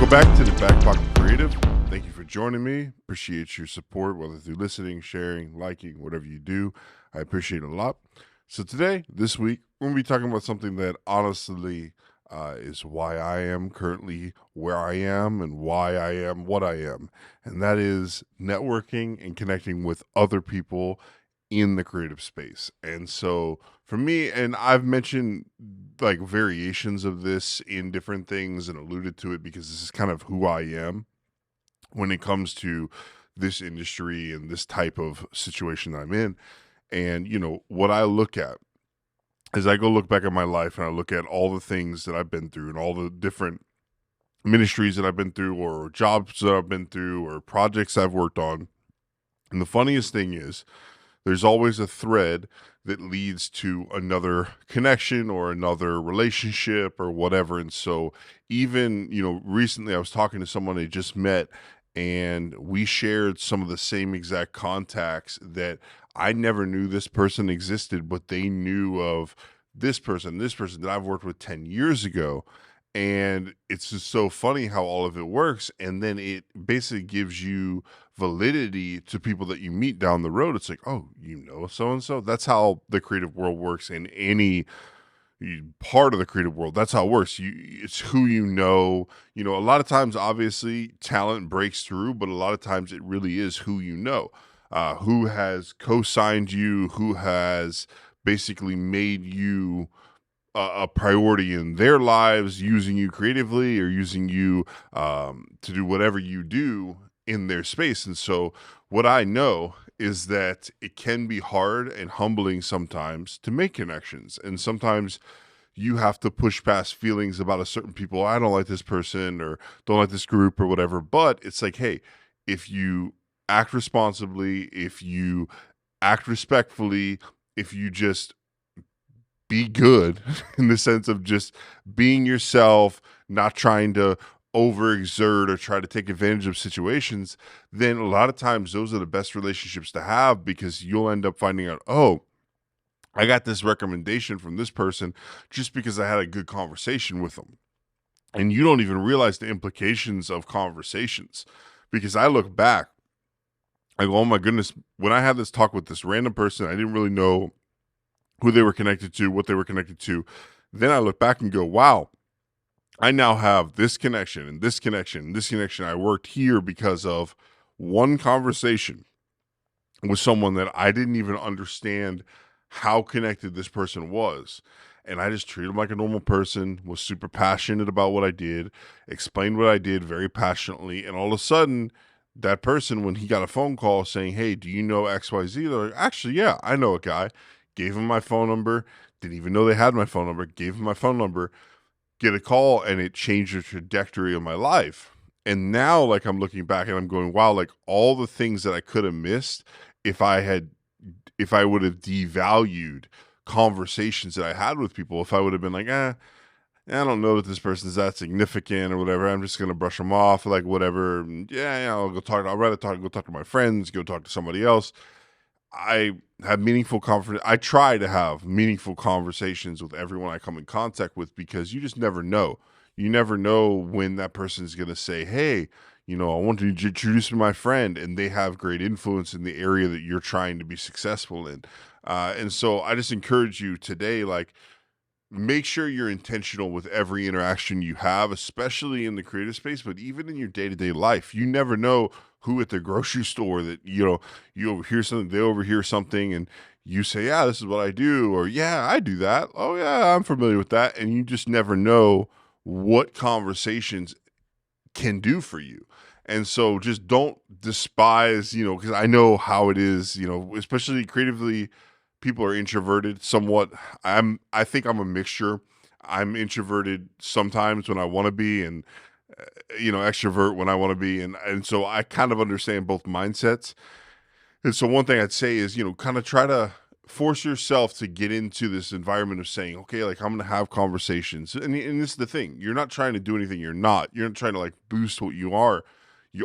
Welcome back to the Back Pocket Creative. Thank you for joining me. Appreciate your support, whether through listening, sharing, liking, whatever you do. I appreciate it a lot. So today, this week, we're going to be talking about something that honestly is why I am currently where I am and why I am what I am. And that is networking and connecting with other people in the creative space. And so for me, and I've mentioned like variations of this in different things and alluded to it because this is kind of who I am when it comes to this industry and this type of situation that I'm in. And, what I look at as I go look back at my life and I look at all the things that I've been through and all the different ministries that I've been through or jobs that I've been through or projects I've worked on. And the funniest thing is, there's always a thread that leads to another connection or another relationship or whatever. And so even, recently I was talking to someone I just met and we shared some of the same exact contacts that I never knew this person existed, but they knew of this person that I've worked with 10 years ago. And it's just so funny how all of it works. And then it basically gives you validity to people that you meet down the road. It's like, oh, so-and-so. That's how the creative world works in any part of the creative world. That's how it works. It's who you know. A lot of times, obviously, talent breaks through, but a lot of times it really is who you know, who has co-signed you, who has basically made you a priority in their lives, using you creatively or using you to do whatever you do in their space. And so what I know is that it can be hard and humbling sometimes to make connections. And sometimes you have to push past feelings about a certain people. I don't like this person or don't like this group or whatever. But it's like, hey, if you act responsibly, if you act respectfully, if you just be good in the sense of just being yourself, not trying to overexert or try to take advantage of situations, then a lot of times those are the best relationships to have because you'll end up finding out, oh, I got this recommendation from this person just because I had a good conversation with them. And you don't even realize the implications of conversations because I look back, I go, oh my goodness, when I had this talk with this random person, I didn't really know who they were connected to, what they were connected to. Then I look back and go, wow, I now have this connection and this connection and this connection. I worked here because of one conversation with someone that I didn't even understand how connected this person was. And I just treated him like a normal person, was super passionate about what I did, explained what I did very passionately. And all of a sudden, that person, when he got a phone call saying, hey, do you know XYZ? They're like, actually, yeah, I know a guy. Gave him my phone number, didn't even know they had my phone number, gave him my phone number, get a call, and it changed the trajectory of my life. And now, like, I'm looking back and I'm going, wow, like all the things that I could have missed if I would have devalued conversations that I had with people, if I would have been like, I don't know that this person's that significant or whatever. I'm just going to brush them off, like whatever. I'll go talk. I'd rather go talk to my friends, go talk to somebody else. I have I try to have meaningful conversations with everyone I come in contact with because you just never know. You never know when that person is going to say, hey, I want to introduce my friend, and they have great influence in the area that you're trying to be successful in. And so I just encourage you today, like, make sure you're intentional with every interaction you have, especially in the creative space, but even in your day-to-day life. You never know who at the grocery store that, you overhear something, they overhear something, and you say, yeah, this is what I do, or yeah, I do that. Oh yeah, I'm familiar with that. And you just never know what conversations can do for you. And so just don't despise, because I know how it is, especially creatively, people are introverted somewhat. I think I'm a mixture. I'm introverted sometimes when I want to be, and extrovert when I want to be, and so I kind of understand both mindsets. And so one thing I'd say is, kind of try to force yourself to get into this environment of saying, okay, like I'm going to have conversations. And this is the thing. You're not trying to do anything. You're not trying to like boost what you are.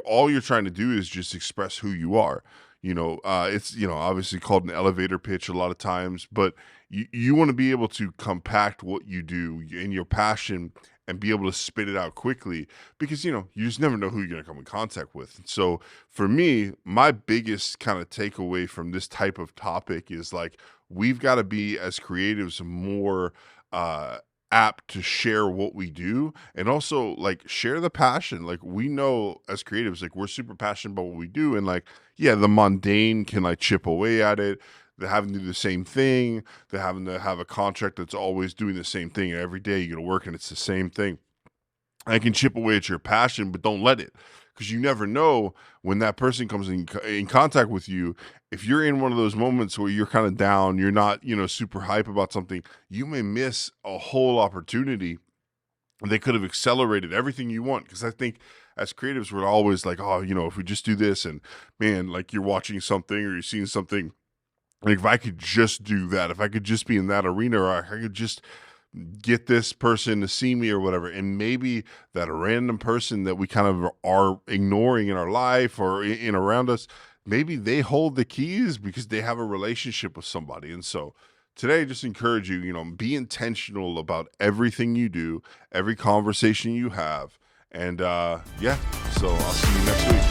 All you're trying to do is just express who you are. It's, obviously called an elevator pitch a lot of times, but you want to be able to compact what you do in your passion and be able to spit it out quickly, because you just never know who you're going to come in contact with. So for me, my biggest kind of takeaway from this type of topic is like, we've got to be, as creatives, more uh apt to share what we do, and also like share the passion. Like, we know as creatives, like, we're super passionate about what we do, and like, yeah, the mundane can like chip away at it. They're having to do the same thing. They're having to have a contract that's always doing the same thing. Every day you go to work and it's the same thing. I can chip away at your passion, but don't let it, because you never know when that person comes in contact with you. If you're in one of those moments where you're kind of down, you're not, super hype about something, you may miss a whole opportunity. They could have accelerated everything you want. Because I think as creatives, we're always like, oh, if we just do this, and man, like, you're watching something or you're seeing something. Like, if I could just do that, if I could just be in that arena, or I could just get this person to see me or whatever. And maybe that random person that we kind of are ignoring in our life or in around us, maybe they hold the keys because they have a relationship with somebody. And so today, just encourage you, be intentional about everything you do, every conversation you have. And yeah, so I'll see you next week.